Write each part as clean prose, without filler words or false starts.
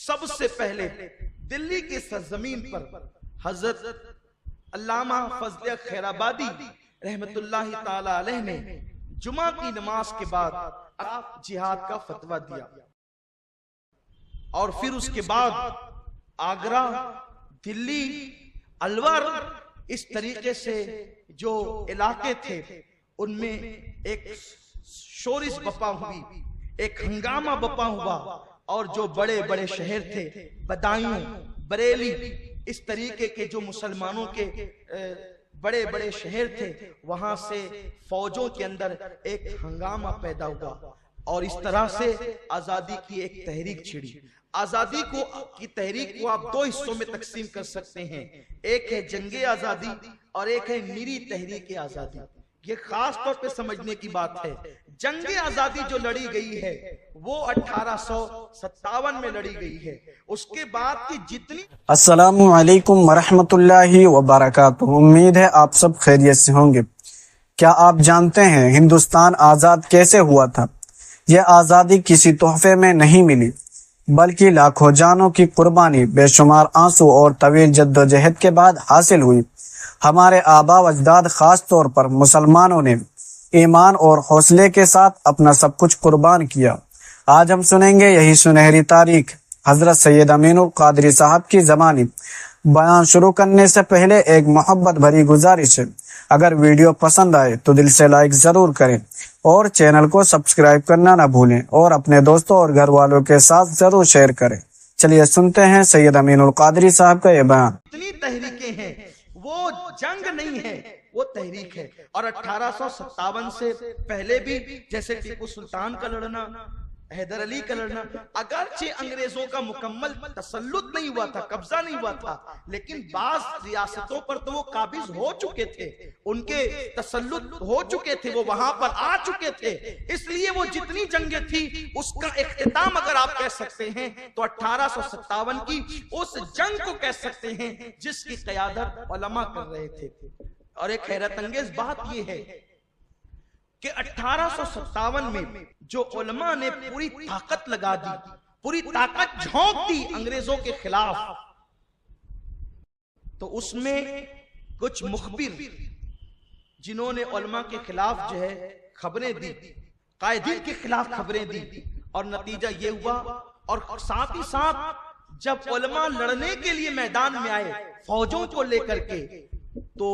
سب سے پہلے دلی کی سرزمین پر حضرت علامہ فضل خیرآبادی رحمت اللہ تعالی علیہ نے جمعہ کی نماز کے بعد جہاد کا فتویٰ دیا، اور پھر اس کے بعد آگرہ، دلی، الور، اس طریقے سے جو علاقے تھے ان میں ایک شورش بپا ہوئی، ایک ہنگامہ بپا ہوا، اور جو بڑے بڑے شہر تھے، بدایوں، بریلی، اس طریقے کے جو مسلمانوں کے بڑے بڑے شہر تھے، وہاں سے فوجوں کے اندر ایک ہنگامہ پیدا ہوا، اور اس طرح سے آزادی کی ایک تحریک چھڑی۔ آزادی کی تحریک کو آپ دو حصوں میں تقسیم کر سکتے ہیں، ایک ہے جنگ آزادی اور ایک ہے میری تحریک آزادی۔ یہ خاص طور پہ سمجھنے کی بات ہے، جنگ آزادی جو لڑی گئی ہے وہ 1857 میں لڑی گئی ہے، اس کے بعد کی جتنی… السلام علیکم ورحمۃ اللہ وبرکاتہ۔ امید ہے آپ سب خیریت سے ہوں گے۔ کیا آپ جانتے ہیں ہندوستان آزاد کیسے ہوا تھا؟ یہ آزادی کسی تحفے میں نہیں ملی، بلکہ لاکھوں جانوں کی قربانی، بے شمار آنسو اور طویل جدوجہد کے بعد حاصل ہوئی۔ ہمارے آبا و اجداد، خاص طور پر مسلمانوں نے ایمان اور حوصلے کے ساتھ اپنا سب کچھ قربان کیا۔ آج ہم سنیں گے یہی سنہری تاریخ۔ حضرت سید امین القادری صاحب کی زبانی۔ بیان شروع کرنے سے پہلے ایک محبت بھری گزارش ہے، اگر ویڈیو پسند آئے تو دل سے لائک ضرور کریں اور چینل کو سبسکرائب کرنا نہ بھولیں، اور اپنے دوستوں اور گھر والوں کے ساتھ ضرور شیئر کریں۔ چلیے سنتے ہیں سید امین القادری صاحب کا یہ بیان۔ اتنی تحریکیں ہیں، وہ جنگ نہیں ہے، وہ تحریک ہے۔ اور 1857 سے پہلے بھی جیسے ٹیپو سلطان کا لڑنا، حیدر علی کا لڑنا، اگرچہ انگریزوں کا مکمل تسلط نہیں ہوا تھا، قبضہ نہیں ہوا تھا، لیکن بعض ریاستوں پر تو وہ قابض ہو چکے تھے، ان کے تسلط ہو چکے تھے، وہ وہاں پر آ چکے تھے۔ اس لیے وہ جتنی جنگیں تھی اس کا اختتام اگر آپ کہہ سکتے ہیں تو 1857 کی اس جنگ کو کہہ سکتے ہیں جس کی قیادت علماء کر رہے تھے۔ اور ایک حیرت انگیز بات یہ ہے کہ 1857 میں جو علماء نے پوری طاقت لگا دی، پوری طاقت جھونک دی انگریزوں کے خلاف، تو اس میں کچھ مخبر جنہوں نے علماء کے خلاف جو ہے خبریں دی، قائدین کے خلاف خبریں دی، اور نتیجہ یہ ہوا، اور ساتھ ہی ساتھ جب علماء لڑنے کے لیے میدان میں آئے فوجوں کو لے کر کے، تو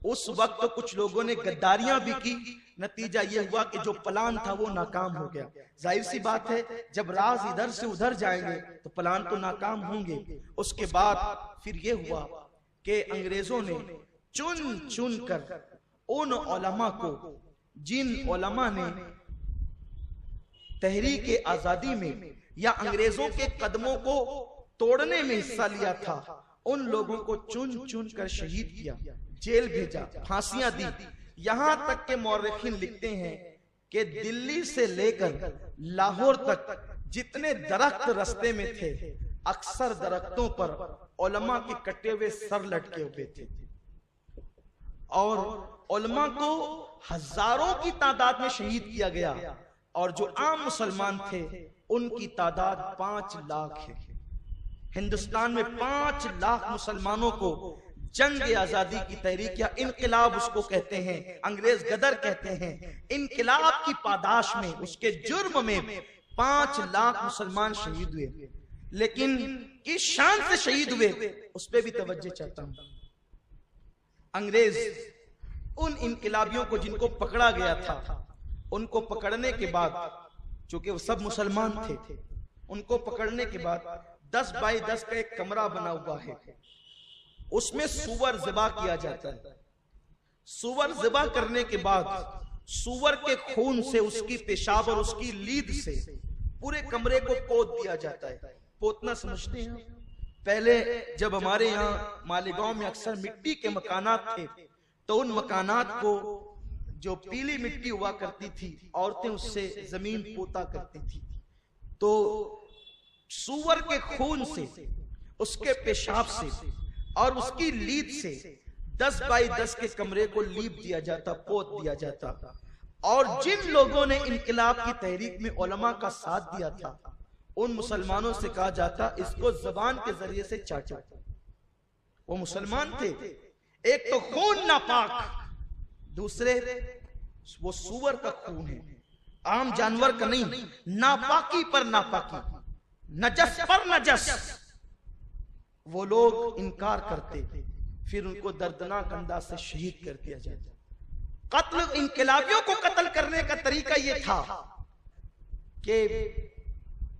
اس وقت کچھ لوگوں نے غداریاں بھی کی۔ نتیجہ یہ ہوا کہ جو پلان تھا وہ ناکام ہو گیا۔ ظاہر سی بات ہے جب راز ادھر سے ادھر جائیں گے تو پلان تو ناکام ہوں گے۔ اس کے بعد پھر یہ ہوا کہ انگریزوں نے چن چن کر ان علماء کو، جن علماء نے تحریک آزادی میں یا انگریزوں کے قدموں کو توڑنے میں حصہ لیا تھا، ان لوگوں کو چن چن کر شہید کیا، جیل بھیجا، پھانسیاں دی۔ یہاں تک کہ مورخین لکھتے ہیں کہ دلی سے لے کر لاہور تک جتنے درخت رستے میں تھے، اکثر درختوں پر علماء کے کٹے ہوئے سر لٹکے ہوئے تھے، اور علماء کو ہزاروں کی تعداد میں شہید کیا گیا، اور جو عام مسلمان تھے ان کی تعداد 5 لاکھ ہے۔ ہندوستان میں 5 لاکھ مسلمانوں کو جنگ آزادی کی تحریک یا انقلاب اس کو کہتے ہیں، انگریز غدر کہتے ہیں، انقلاب کی پاداش میں، اس کے جرم میں 5 لاکھ مسلمان شہید ہوئے۔ لیکن کس شان سے شہید ہوئے اس پہ بھی توجہ چاہتا ہوں۔ انگریز ان انقلابیوں کو جن کو پکڑا گیا تھا، ان کو پکڑنے کے بعد، چونکہ وہ سب مسلمان تھے، ان کو پکڑنے کے بعد 10 بائی 10 کا ایک کمرہ بنا ہوا ہے، اس میں سور ذبح کیا جاتا ہے۔ سور ذبح کرنے کے بعد سور کے خون سے، اس کی پیشاب اور اس کی لید سے پورے کمرے کو پوت دیا جاتا ہے۔ پوتنا سمجھتے ہیں؟ پہلے جب ہمارے یہاں مالیگاؤں میں اکثر مٹی کے مکانات تھے تو ان مکانات کو جو پیلی مٹی ہوا کرتی تھی، عورتیں اس سے زمین پوتا کرتی تھی، تو سور کے خون سے، اس کے پیشاب سے اور اس کی لید سے 10 بائی 10 کے کمرے کو لیپ دیا جاتا، پوت دیا جاتا۔ اور جن لوگوں نے انقلاب کی تحریک میں علماء کا ساتھ دیا تھا، ان مسلمانوں سے کہا جاتا اس کو زبان کے ذریعے سے چاٹو. وہ مسلمان تھے، ایک تو خون ناپاک، دوسرے وہ سور کا خون ہے، عام جانور کا نہیں، ناپاکی پر ناپاکی، نجس پر نجس. وہ لوگ انکار کرتے، پھر ان کو دردناک انداز سے شہید کر دیا جاتا. قتل، انقلابیوں کو قتل کرنے کا طریقہ یہ تھا کہ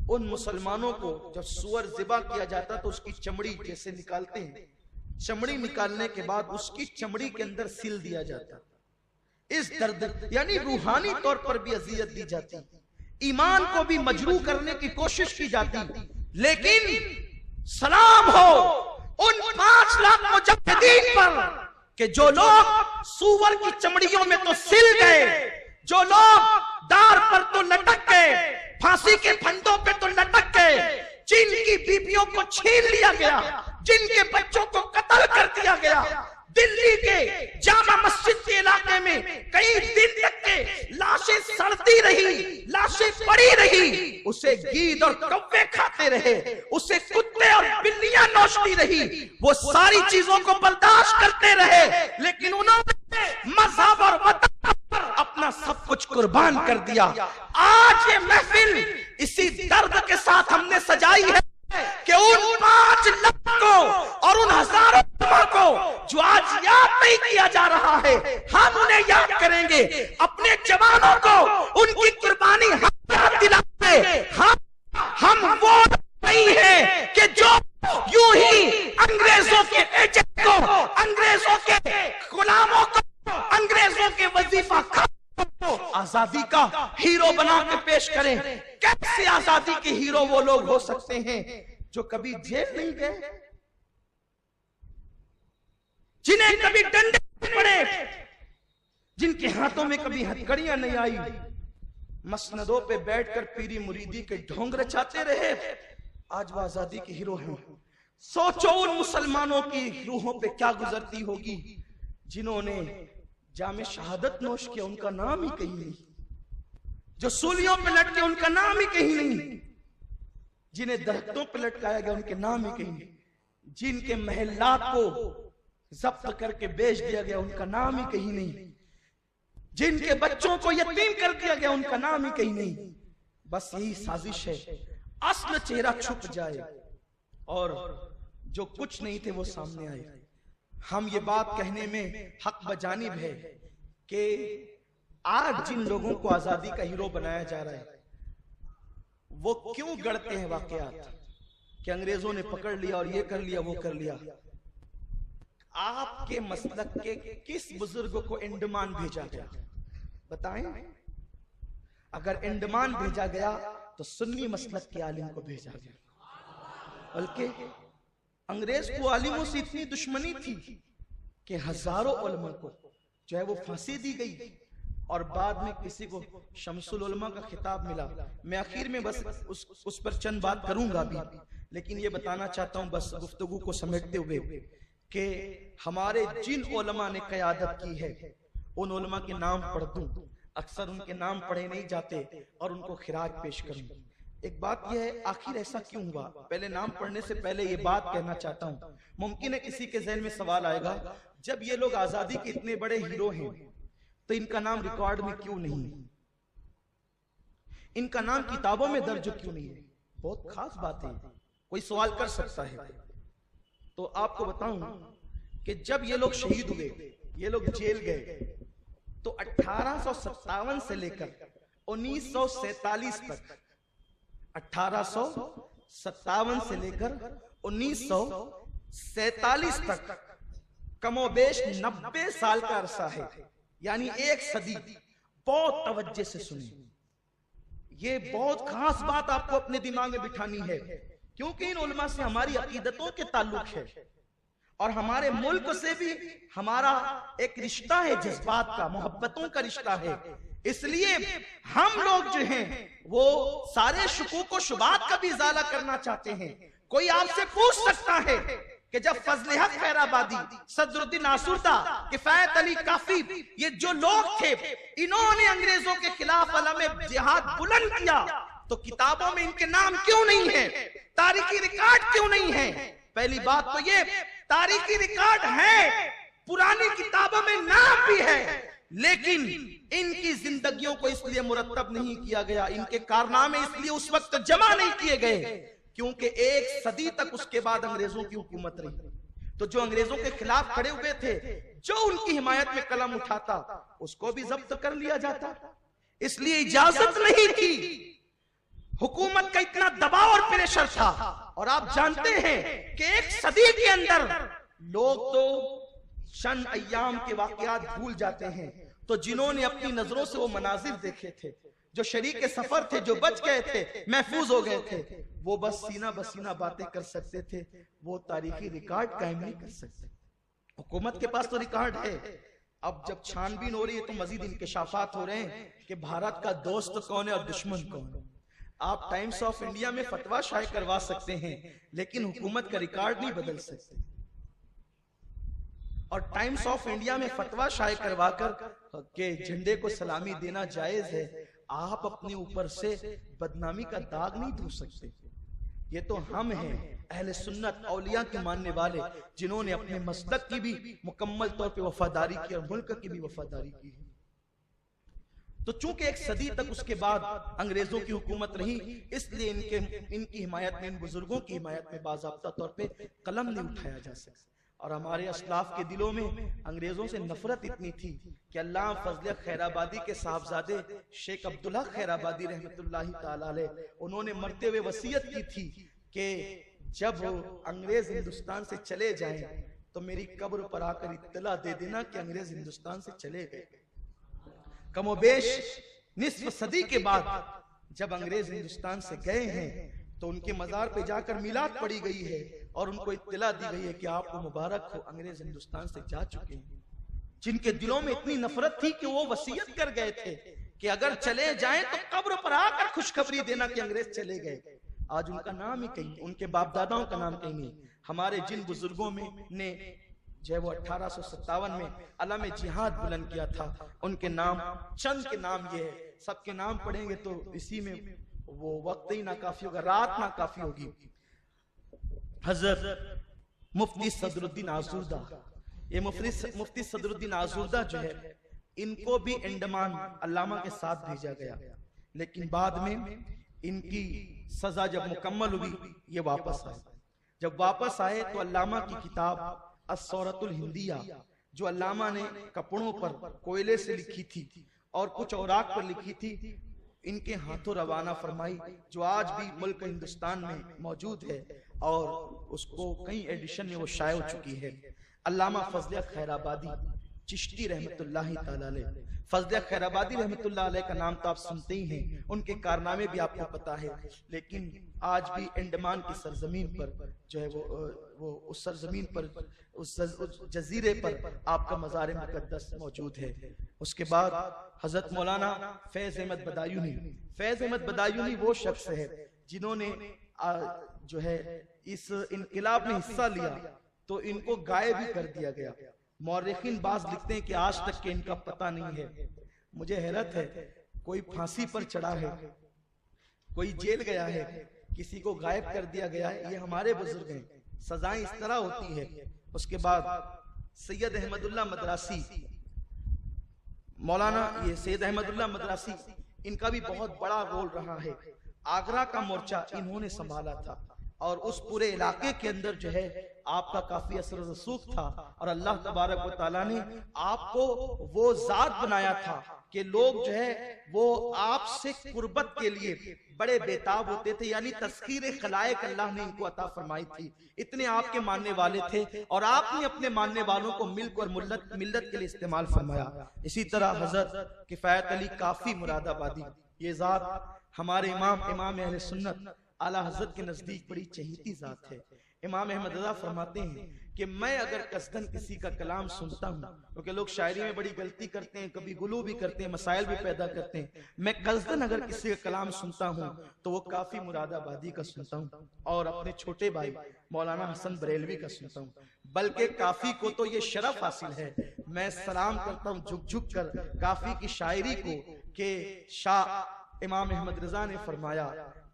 ان مسلمانوں کو جب سور ذبح کیا جاتا تو اس کی چمڑی جیسے نکالتے ہیں، چمڑی نکالنے کے بعد اس کی چمڑی کے اندر سل دیا جاتا. اس درد یعنی روحانی طور پر بھی اذیت دی جاتی، ایمان کو بھی مجروح کرنے کی کوشش کی جاتی. لیکن سلام ہو ان 5 لاکھ مجاہدین پر کہ جو لوگ سور کی چمڑیوں میں تو سل گئے، جو لوگ دار پر تو لٹک گئے، پھانسی کے پھندوں پہ تو لٹک گئے، جن کی بیویوں کو چھین لیا گیا، جن کے بچوں کو قتل کر دیا گیا. دلی کے جامع مسجد کے علاقے میں کئی دن تک کے لاشیں سڑتی رہی، لاشیں پڑی رہی، اسے گید اور کوے کھاتے رہے، اسے کتے اور بلیاں نوچتی رہی. وہ ساری چیزوں کو برداشت کرتے رہے، لیکن انہوں نے مذہب اور وطن پر اپنا سب کچھ قربان کر دیا. آج یہ محفل اسی درد کے ساتھ ہم نے سجائی ہے کہ ان 5 لاکھ کو اور ان ہزاروں کو جو آج یاد نہیں کیا جا رہا ہے، ہم انہیں یاد کریں گے. اپنے جوانوں کو ان کی قربانی یاد دلاتے. ہم وہ نہیں ہیں کہ جو یوں ہی انگریزوں کے ایجنٹ کو، انگریزوں کے غلاموں کو، انگریزوں کے وظیفہ کو آزادی کا ہیرو بنا کے پیش کریں. کیسے آزادی کے ہیرو وہ لوگ ہو سکتے ہیں جو کبھی جیل نہیں گئے، جنہیں کبھی ڈنڈے نہیں پڑے، جن کے ہاتھوں میں کبھی ہتھکڑیاں نہیں آئی، مسندوں پہ بیٹھ کر پیری مریدی کے ڈھونگ رچاتے رہے. آج وہ آزادی کے ہیرو ہیں. سوچو ان مسلمانوں کی روحوں پہ کیا گزرتی ہوگی جنہوں نے جام شہادت نوش کیا، ان کا نام ہی کہیں نہیں، جو سولیوں پہ لٹکے ان کا نام ہی کہیں نہیں، جنہیں درختوں پہ لٹکایا گیا ان کے نام ہی کہیں نہیں، جن کے محلات کو ضبط کر کے بیچ دیا گیا ان کا نام ہی کہیں نہیں، جن کے بچوں کو یتیم کر دیا گیا ان کا نام ہی کہیں نہیں. بس یہی سازش ہے، اصل چہرہ چھپ جائے اور جو کچھ نہیں تھے وہ سامنے آئے. ہم یہ بات کہنے میں حق بجانب ہے کہ آج جن لوگوں کو آزادی کا ہیرو بنایا جا رہا ہے وہ کیوں گڑتے ہیں واقعات کہ انگریزوں نے پکڑ لیا اور یہ کر لیا وہ کر لیا. آپ کے مسلک کے کس بزرگ کو انڈمان بھیجا گیا بتائیں؟ اگر انڈمان بھیجا گیا تو سنی مسلک کے عالم کو بھیجا گیا. بلکہ انگریز کو عالموں سے اتنی دشمنی تھی کہ ہزاروں علماء کو جو ہے وہ پھانسی دی گئی اور بعد میں کسی کو شمس العلماء کا خطاب ملا. میں آخر میں بس اس پر چند بات کروں گا بھی، لیکن یہ بتانا چاہتا ہوں بس گفتگو کو سمیٹتے ہوئے کہ ہمارے جن علماء نے قیادت کی ہے ان علماء کے نام پڑھ دوں، اکثر ان کے نام پڑھے نہیں جاتے اور ان کو خراج پیش کروں. ایک بات یہ ہے آخر ایسا کیوں ہوا، پہلے نام پڑھنے سے پہلے یہ بات کہنا چاہتا ہوں. ممکن ہے کسی کے ذہن میں سوال آئے گا جب یہ لوگ آزادی کے اتنے بڑے ہیرو ہیں تو ان کا نام ریکارڈ میں کیوں نہیں ہے، ان کا نام کتابوں میں درج کیوں نہیں ہے؟ بہت خاص بات ہے، کوئی سوال کر سکتا ہے. تو آپ کو بتاؤں کہ جب یہ لوگ شہید ہوئے، یہ لوگ جیل گئے، تو 1857 سے لے کر 1947 تک، 1857 سے لے کر 1947 تک کم و بیش 90 سال کا عرصہ ہے، یعنی 1 صدی. بہت توجہ سے سنیں، یہ بہت خاص بات آپ کو اپنے دماغ میں بٹھانی ہے، کیونکہ ان علماء سے ہماری عقیدتوں کے تعلق ہے اور ہمارے ملک سے بھی ہمارا ایک رشتہ ہے، جذبات کا، محبتوں کا رشتہ ہے. اس لیے ہم لوگ جو ہیں وہ سارے شکوک و شبہات کا بھی ازالہ کرنا چاہتے ہیں. کوئی آپ سے پوچھ سکتا ہے کہ جب فضل حق خیر آبادی، صدر الدین آسودہ، کفایت علی کافی، یہ جو لوگ تھے انہوں نے انگریزوں کے خلاف علم جہاد بلند کیا، تو کتابوں میں ان کے نام کیوں نہیں ہیں؟ تاریخی ریکارڈ کیوں نہیں ہیں؟ پہلی بات تو یہ تاریخی ریکارڈ ہے، پرانی کتابوں میں نام بھی ہے، لیکن ان کی زندگیوں کو اس لیے مرتب نہیں کیا گیا، ان کے کارنامے اس لیے اس وقت جمع نہیں کیے گئے کیونکہ 1 صدی تک اس کے بعد انگریزوں کی حکومت رہی۔ تو جو انگریزوں کے خلاف کھڑے ہوئے تھے، جو ان کی حمایت میں قلم اٹھاتا، اس کو بھی ضبط کر لیا جاتا، اس لیے اجازت نہیں تھی۔ حکومت کا اتنا دباؤ اور پریشر تھا، اور آپ جانتے ہیں کہ 1 صدی کے اندر لوگ تو چند ایام کے واقعات بھول جاتے ہیں، تو جنہوں نے اپنی نظروں سے وہ مناظر دیکھے تھے، جو شریک سفر تھے، جو بچ گئے تھے، محفوظ ہو گئے تھے، وہ بس سینہ بسینہ باتیں کر سکتے تھے، وہ تاریخی ریکارڈ قائم نہیں کر سکتے۔ حکومت کے پاس تو ریکارڈ ہے، اب جب چھان بین ہو رہی ہے تو مزید انکشافات ہو رہے ہیں کہ بھارت کا دوست کون ہے اور دشمن کون ہے۔ آپ ٹائمز آف انڈیا میں فتویٰ شائع کروا سکتے ہیں، لیکن حکومت کا ریکارڈ نہیں بدل سکتے۔ اور ٹائمز آف انڈیا میں فتویٰ شائع کروا کر کہ جھنڈے کو سلامی دینا جائز ہے، آپ اپنے اوپر سے بدنامی کا داغ نہیں دھو سکتے۔ یہ تو ہم ہیں اہل سنت اولیاء کے ماننے والے، جنہوں نے اپنے مسلک کی بھی مکمل طور پہ وفاداری کی اور ملک کی بھی وفاداری کی۔ تو چونکہ 1 صدی تک اس کے بعد انگریزوں کی حکومت رہی، اس لیے ان کی حمایت میں، ان بزرگوں کی حمایت میں باضابطہ طور پہ قلم نہیں اٹھایا جا سکتا۔ اور ہمارے اسلاف کے دلوں میں انگریزوں سے نفرت اتنی تھی کہ علامہ فضل خیرآبادی کے صاحبزادے شیخ عبداللہ خیرآبادی رحمت اللہ تعالی علیہ، انہوں نے مرتے ہوئے وصیت کی تھی کہ جب انگریز ہندوستان سے چلے جائیں تو میری قبر پر آ کر اطلاع دے دینا کہ انگریز ہندوستان سے چلے گئے۔ کم و بیش نصف صدی کے بعد جب انگریز ہندوستان سے گئے ہیں تو ان کے مزار پہ جا کر میلاد پڑھی گئی ہے اور ان کو اطلاع دی گئی ہے کہ آپ کو مبارک ہو، انگریز ہندوستان سے جا چکے ہیں۔ جن کے دلوں میں اتنی نفرت تھی کہ وہ وصیت کر گئے تھے کہ اگر چلے جائیں تو قبر پر آ کر خوشخبری دینا کہ انگریز چلے گئے۔ آج ان کا نام ہی کہیں، ان کے باپ داداؤں کا نام کہیں نہیں۔ ہمارے جن بزرگوں میں نے جو ہے وہ 1857 میں علم جہاد بلند کیا تھا، ان کے نام، چند کے نام یہ ہے، سب کے نام پڑھیں گے تو اسی میں وہ وقت ہی ناکافی ہوگا، رات ناکافی ہوگی۔ حضرت مفتی صدر الدین آزردہ، یہ مفتی صدر الدین آزردہ جو ہے، ان کو بھی انڈمان علامہ کے ساتھ بھیجا گیا، لیکن بعد میں ان کی سزا جب مکمل ہوئی یہ واپس آئے۔ جب واپس آئے تو علامہ کی کتاب السورۃ الہندیہ، جو علامہ نے کپڑوں پر کوئلے سے لکھی تھی اور کچھ اوراق پر لکھی تھی، ان کے ہاتھوں روانہ فرمائی، جو آج بھی ملک ہندوستان میں موجود ہے اور اس کو کئی ایڈیشن میں وہ شائع ہو چکی ہے۔ علامہ فضل خیرآبادی چشتی رحمت اللہ تعالی علیہ، فضل خیرآبادی رحمت اللہ علیہ کا نام تو آپ سنتے ہی ہیں، ان کے کارنامے بھی آپ کو پتا ہے، لیکن آج بھی انڈمان کی سرزمین پر جو ہے وہ اس سرزمین پر، اس جزیرے پر آپ کا مزار مقدس موجود ہے۔ اس کے بعد حضرت مولانا فیض احمد بدایونی، فیض احمد بدایونی وہ شخص ہے جنہوں نے جو ہے اس انقلاب میں حصہ لیا تو ان کو غائب بھی کر دیا گیا۔ مورخین بعض لکھتے ہیں کہ آج تک کہ ان کا پتہ نہیں ہے۔ مجھے حیرت ہے، کوئی پھانسی پر چڑھا ہے، کوئی جیل گیا ہے، کسی کو غائب کر دیا گیا ہے، یہ ہمارے بزرگ ہیں، سزائیں اس طرح ہوتی ہے۔ اس کے بعد سید احمد اللہ مدراسی، مولانا یہ سید احمد اللہ مدراسی، ان کا بھی بہت بڑا رول رہا ہے۔ آگرہ کا مورچہ انہوں نے سنبھالا تھا اور اس پورے علاقے کے اندر جو ہے آپ کا کافی اثر و رسوخ تھا، اور اللہ تبارک و تعالیٰ نے آپ کو وہ ذات بنایا تھا کہ لوگ جو ہے وہ آپ سے قربت کے لیے بڑے بیتاب ہوتے تھے، یعنی تسخیر خلائق اللہ نے ان کو عطا فرمائی تھی، اتنے آپ کے ماننے والے تھے، اور آپ نے اپنے ماننے والوں کو ملک اور ملت کے لیے استعمال فرمایا۔ اسی طرح حضرت کفایت علی کافی مراد آبادی، یہ ذات ہمارے امام اہل سنت اعلیٰ حضرت کے نزدیک بڑی چہیتی ذات ہے۔ امام احمد رضا فرماتے ہیں کہ میں اگر قصداً کسی کا کلام سنتا ہوں، کیونکہ لوگ شاعری میں بڑی غلطی کرتے ہیں، کبھی غلو بھی کرتے ہیں، مسائل بھی پیدا کرتے ہیں، میں قصداً اگر کسی کا کلام سنتا ہوں تو وہ کافی مراد آبادی کا سنتا ہوں اور اپنے چھوٹے بھائی مولانا حسن بریلوی کا سنتا ہوں، بلکہ کافی کو تو یہ شرف حاصل ہے، میں سلام کرتا ہوں جھک جھک کر کافی کی شاعری کو کہ شاہ امام احمد رضا نے فرمایا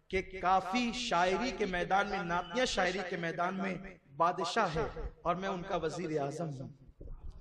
کہ کافی شاعری کے میدان میں، نعتیہ شاعری کے میدان میں بادشاہ ہے اور میں ان کا وزیر اعظم ہوں۔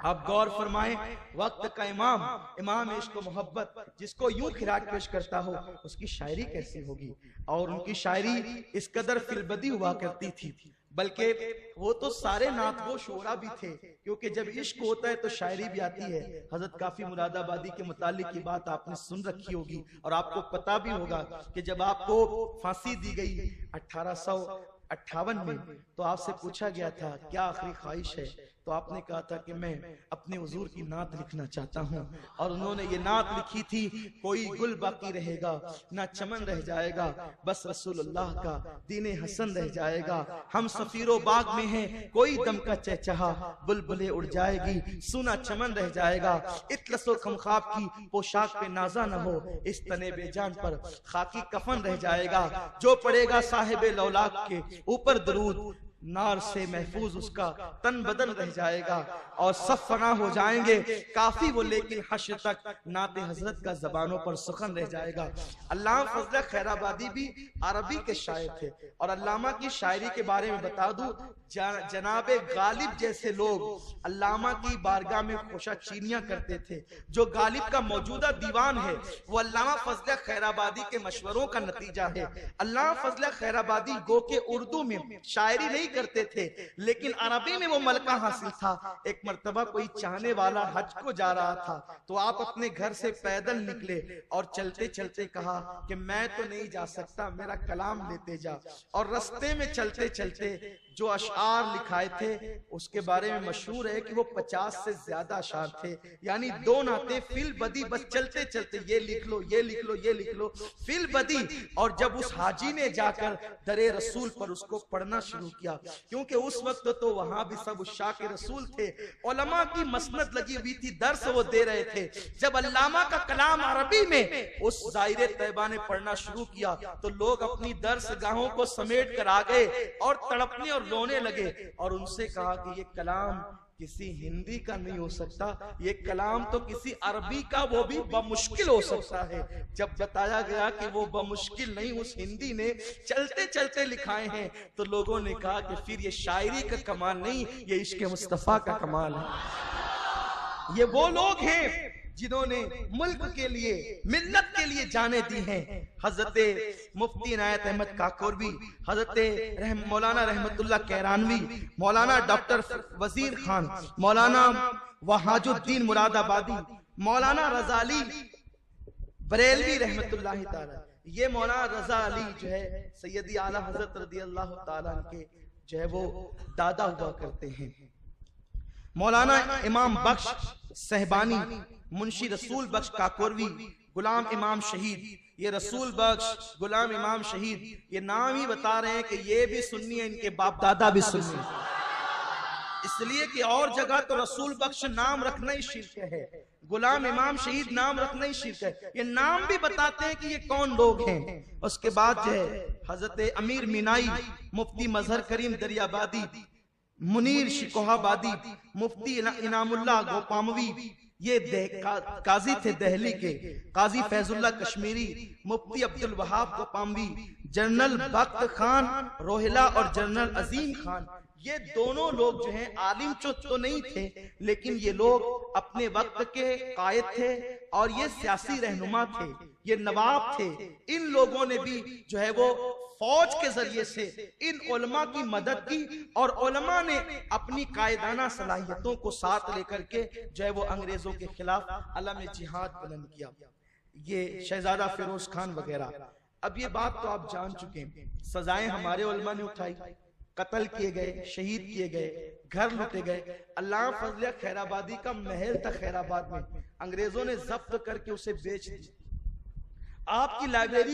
آپ غور فرمائیں، وقت کا امام، امام عشق و محبت، جس کو یوں خراج پیش کرتا ہو، اس کی شاعری کیسی ہوگی؟ اور ان کی شاعری اس قدر فی البدی ہوا کرتی تھی، بلکہ وہ تو سارے نعت گو شعرا بھی تھے، کیونکہ جب عشق ہوتا ہے تو شاعری بھی آتی ہے۔ حضرت کافی مراد آبادی کے متعلق کی بات آپ نے سن رکھی ہوگی، اور آپ کو پتا بھی ہوگا کہ جب آپ کو پھانسی دی گئی 1858 میں، تو آپ سے پوچھا گیا تھا کیا آخری خواہش ہے، تو آپ نے کہا تھا کہ میں اپنے حضور کی نعت لکھنا چاہتا ہوں، اور انہوں نے یہ نعت لکھی تھی، کوئی گل باقی رہے گا نہ چمن رہ جائے گا، بس رسول اللہ کا دین حسن رہ جائے گا، ہم سفیر و باغ میں ہیں کوئی دم کا چہچہا، بلبلے اڑ جائے گی سونا چمن رہ جائے گا، اطلس و خمخاب کی پوشاک پہ نازا نہ ہو، اس تنے بے جان پر خاکی کفن رہ جائے گا، جو پڑے گا صاحب لولاک کے اوپر درود، نار سے محفوظ اس کا تن بدن رہ جائے گا، اور سب فنا ہو جائیں گے کافی وہ، لیکن حشر تک نعت حضرت کا زبانوں پر سخن رہ جائے گا۔ علامہ فضل خیر آبادی بھی عربی کے شاعر تھے، اور علامہ کی شاعری کے بارے میں بتا دوں، جناب غالب جیسے لوگ علامہ کی بارگاہ میں خوشا چینیاں کرتے تھے۔ جو غالب کا موجودہ دیوان ہے وہ علامہ فضل خیر آبادی کے مشوروں کا نتیجہ ہے۔ علامہ فضل خیر آبادی گو کہ اردو میں شاعری نہیں کرتے تھے، لیکن عربی میں وہ ملکہ حاصل تھا۔ ایک مرتبہ کوئی چاہنے والا حج کو جا رہا تھا، تو آپ اپنے گھر سے پیدل نکلے اور چلتے چلتے کہا کہ میں تو نہیں جا سکتا، میرا کلام لیتے جا، اور رستے میں چلتے چلتے جو اشعار لکھائے تھے اس کے بارے میں مشہور ہے کہ وہ 50 سے زیادہ اشعار تھے، یعنی 2 نعتیں فی البدی، بس چلتے چلتے یہ لکھ لو یہ لکھ لو یہ لکھ لو فی البدی۔ اور جب اس حاجی نے جا کر در رسول پر اس کو پڑھنا شروع کیا، کیونکہ اس وقت تو وہاں بھی سب عشاق رسول تھے، علماء کی مسند لگی ہوئی تھی، درس وہ دے رہے تھے، جب علامہ کا کلام عربی میں اس ظاہر طیبہ نے پڑھنا شروع کیا تو لوگ اپنی درس گاہوں کو سمیٹ کر آ گئے اور تڑپنے اور رونے لگے، اور ان سے کہا کہ یہ کلام کسی ہندی کا نہیں ہو سکتا، یہ کلام تو کسی عربی کا وہ بھی بمشکل ہو سکتا ہے۔ جب بتایا گیا کہ وہ بمشکل نہیں، اس ہندی نے چلتے چلتے لکھائے ہیں، تو لوگوں نے کہا کہ پھر یہ شاعری کا کمال نہیں، یہ عشق مصطفیٰ کا کمال ہے۔ یہ وہ لوگ ہیں جنہوں نے ملک کے لیے، ملت کے لیے جانیں دی ہیں۔ حضرت مفتی عنایت احمد کاکوروی، حضرت مولانا رحمت اللہ کیرانوی، مولانا ڈاکٹر وزیر خان، مولانا وحاج الدین مراد آبادی، مولانا رضا علی بریلوی رحمت اللہ تعالی، یہ مولانا رضا علی جو ہے سیدی اعلیٰ حضرت رضی اللہ تعالیٰ عنہ کے جو ہے وہ دادا ہوا کرتے ہیں۔ مولانا امام بخش صہبانی، منشی رسول بخش کاکوروی، غلام امام شہید، یہ رسول بخش، غلام امام شہید، یہ نام ہی بتا رہے ہیں کہ یہ بھی سنی ہے، ان کے باپ دادا بھی سنی ہے، اس لیے کہ اور جگہ تو رسول بخش نام رکھنا ہی شرک ہے، غلام امام شہید نام رکھنا ہی شرک ہے، یہ نام بھی بتاتے ہیں کہ یہ کون لوگ ہیں۔ اس کے بعد جو ہے حضرت امیر مینائی، مفتی مظہر کریم دریابادی، منیر شکوہ آبادی، مفتی انعام اللہ گوپاموی، یہ قاضی تھے دہلی کے، قاضی فیض اللہ کشمیری، مفتی عبد الوہاب گوپاموی، جنرل بخت خان روہلا اور جنرل عظیم خان، یہ دونوں لوگ جو ہیں عالم تو نہیں تھے، لیکن یہ لوگ اپنے وقت کے قائد تھے اور یہ سیاسی رہنما تھے، یہ نواب تھے۔ ان لوگوں نے بھی جو ہے وہ فوج کے ذریعے سے ان علماء کی مدد کی، اور علماء نے اپنی قائدانہ صلاحیتوں کو ساتھ لے کر کے جو ہے وہ انگریزوں کے خلاف علم جہاد بلند کیا، یہ شہزادہ فیروز خان وغیرہ۔ اب یہ بات تو آپ جان چکے ہیں، سزائیں ہمارے علماء نے اٹھائی، قتل کیے گئے، شہید کیے گئے، گھر لوٹے گئے۔ علامہ فضل خیر آبادی کا محل تھا خیر آباد میں، انگریزوں نے ضبط کر کے اسے بیچ دیا۔ آپ کی لائبریری